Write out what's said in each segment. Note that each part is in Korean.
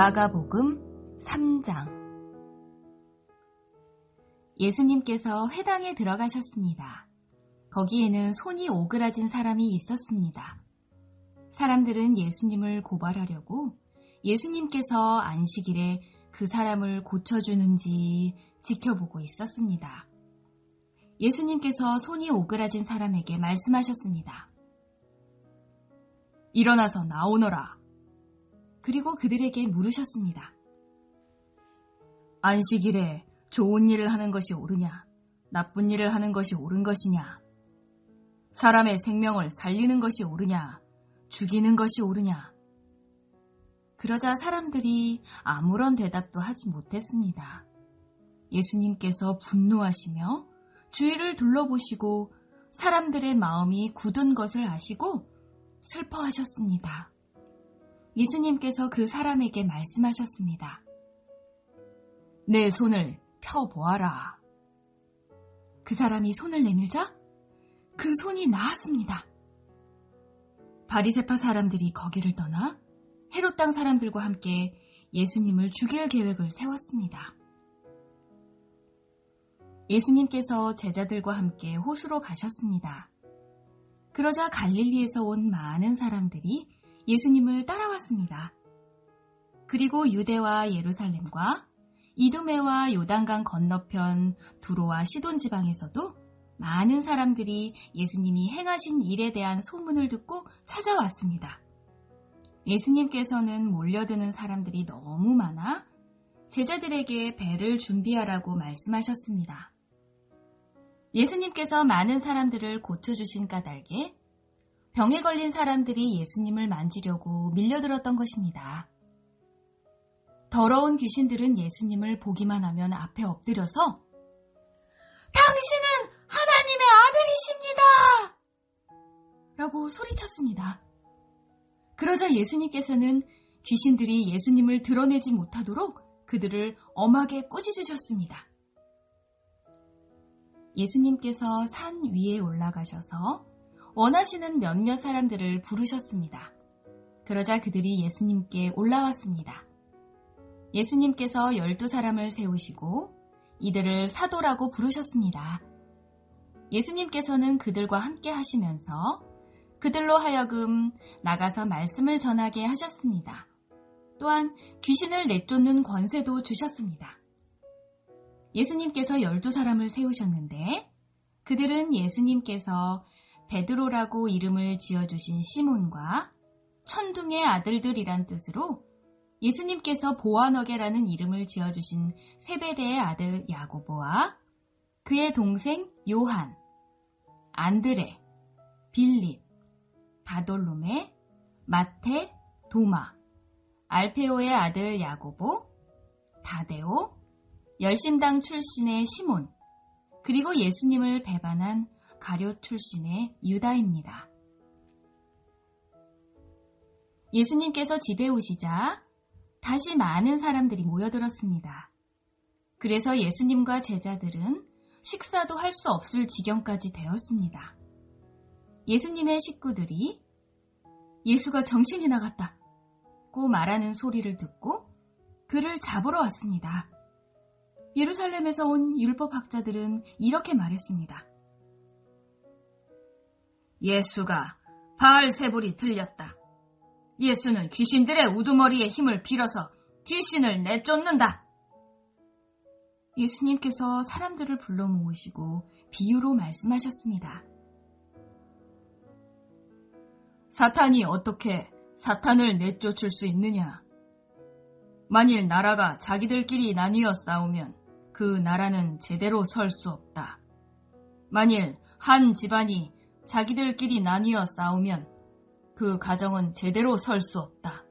마가복음 3장. 예수님께서 회당에 들어가셨습니다. 거기에는 손이 오그라진 사람이 있었습니다. 사람들은 예수님을 고발하려고 예수님께서 안식일에 그 사람을 고쳐주는지 지켜보고 있었습니다. 예수님께서 손이 오그라진 사람에게 말씀하셨습니다. 일어나서 나오너라. 그리고 그들에게 물으셨습니다. 안식일에 좋은 일을 하는 것이 옳으냐, 나쁜 일을 하는 것이 옳은 것이냐, 사람의 생명을 살리는 것이 옳으냐, 죽이는 것이 옳으냐. 그러자 사람들이 아무런 대답도 하지 못했습니다. 예수님께서 분노하시며 주위를 둘러보시고 사람들의 마음이 굳은 것을 아시고 슬퍼하셨습니다. 예수님께서 그 사람에게 말씀하셨습니다. 내 손을 펴보아라. 그 사람이 손을 내밀자 그 손이 나았습니다. 바리새파 사람들이 거기를 떠나 헤롯 땅 사람들과 함께 예수님을 죽일 계획을 세웠습니다. 예수님께서 제자들과 함께 호수로 가셨습니다. 그러자 갈릴리에서 온 많은 사람들이 예수님을 따라왔습니다. 그리고 유대와 예루살렘과 이두메와 요단강 건너편 두로와 시돈 지방에서도 많은 사람들이 예수님이 행하신 일에 대한 소문을 듣고 찾아왔습니다. 예수님께서는 몰려드는 사람들이 너무 많아 제자들에게 배를 준비하라고 말씀하셨습니다. 예수님께서 많은 사람들을 고쳐주신 까닭에 병에 걸린 사람들이 예수님을 만지려고 밀려들었던 것입니다. 더러운 귀신들은 예수님을 보기만 하면 앞에 엎드려서 당신은 하나님의 아들이십니다! 라고 소리쳤습니다. 그러자 예수님께서는 귀신들이 예수님을 드러내지 못하도록 그들을 엄하게 꾸짖으셨습니다. 예수님께서 산 위에 올라가셔서 원하시는 몇몇 사람들을 부르셨습니다. 그러자 그들이 예수님께 올라왔습니다. 예수님께서 12사람을 세우시고 이들을 사도라고 부르셨습니다. 예수님께서는 그들과 함께 하시면서 그들로 하여금 나가서 말씀을 전하게 하셨습니다. 또한 귀신을 내쫓는 권세도 주셨습니다. 예수님께서 12사람을 세우셨는데 그들은 예수님께서 베드로라고 이름을 지어주신 시몬과 천둥의 아들들이란 뜻으로 예수님께서 보아너게라는 이름을 지어주신 세베대의 아들 야고보와 그의 동생 요한, 안드레, 빌립, 바돌로메, 마테, 도마, 알페오의 아들 야고보, 다데오, 열심당 출신의 시몬, 그리고 예수님을 배반한 가룟 출신의 유다입니다. 예수님께서 집에 오시자 다시 많은 사람들이 모여들었습니다. 그래서 예수님과 제자들은 식사도 할 수 없을 지경까지 되었습니다. 예수님의 식구들이 예수가 정신이 나갔다고 말하는 소리를 듣고 그를 잡으러 왔습니다. 예루살렘에서 온 율법학자들은 이렇게 말했습니다. 예수가 바알세불이 들렸다. 예수는 귀신들의 우두머리에 힘을 빌어서 귀신을 내쫓는다. 예수님께서 사람들을 불러 모으시고 비유로 말씀하셨습니다. 사탄이 어떻게 사탄을 내쫓을 수 있느냐? 만일 나라가 자기들끼리 나뉘어 싸우면 그 나라는 제대로 설 수 없다. 만일 한 집안이 자기들끼리 나뉘어 싸우면 그 가정은 제대로 설 수 없다.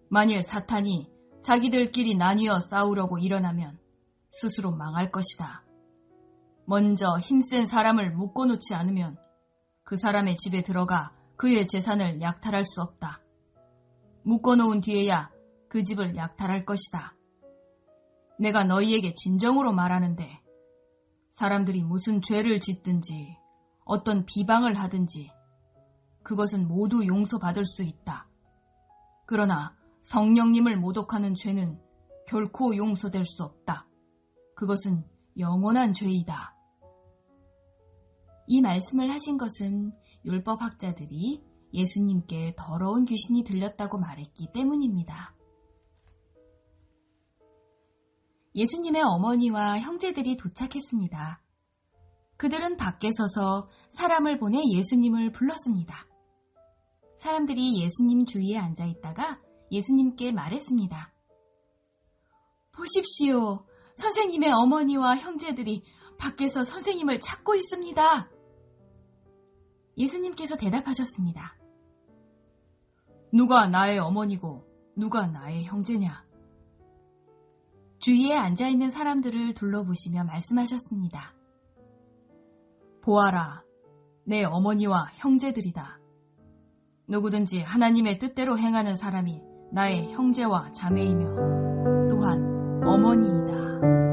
만일 사탄이 자기들끼리 나뉘어 싸우려고 일어나면 스스로 망할 것이다. 먼저 힘센 사람을 묶어놓지 않으면 그 사람의 집에 들어가 그의 재산을 약탈할 수 없다. 묶어놓은 뒤에야 그 집을 약탈할 것이다. 내가 너희에게 진정으로 말하는데 사람들이 무슨 죄를 짓든지 어떤 비방을 하든지 그것은 모두 용서받을 수 있다. 그러나 성령님을 모독하는 죄는 결코 용서될 수 없다. 그것은 영원한 죄이다. 이 말씀을 하신 것은 율법학자들이 예수님께 더러운 귀신이 들렸다고 말했기 때문입니다. 예수님의 어머니와 형제들이 도착했습니다. 그들은 밖에 서서 사람을 보내 예수님을 불렀습니다. 사람들이 예수님 주위에 앉아 있다가 예수님께 말했습니다. 보십시오. 선생님의 어머니와 형제들이 밖에서 선생님을 찾고 있습니다. 예수님께서 대답하셨습니다. 누가 나의 어머니고 누가 나의 형제냐? 주위에 앉아있는 사람들을 둘러보시며 말씀하셨습니다. 보아라, 내 어머니와 형제들이다. 누구든지 하나님의 뜻대로 행하는 사람이 나의 형제와 자매이며 또한 어머니이다.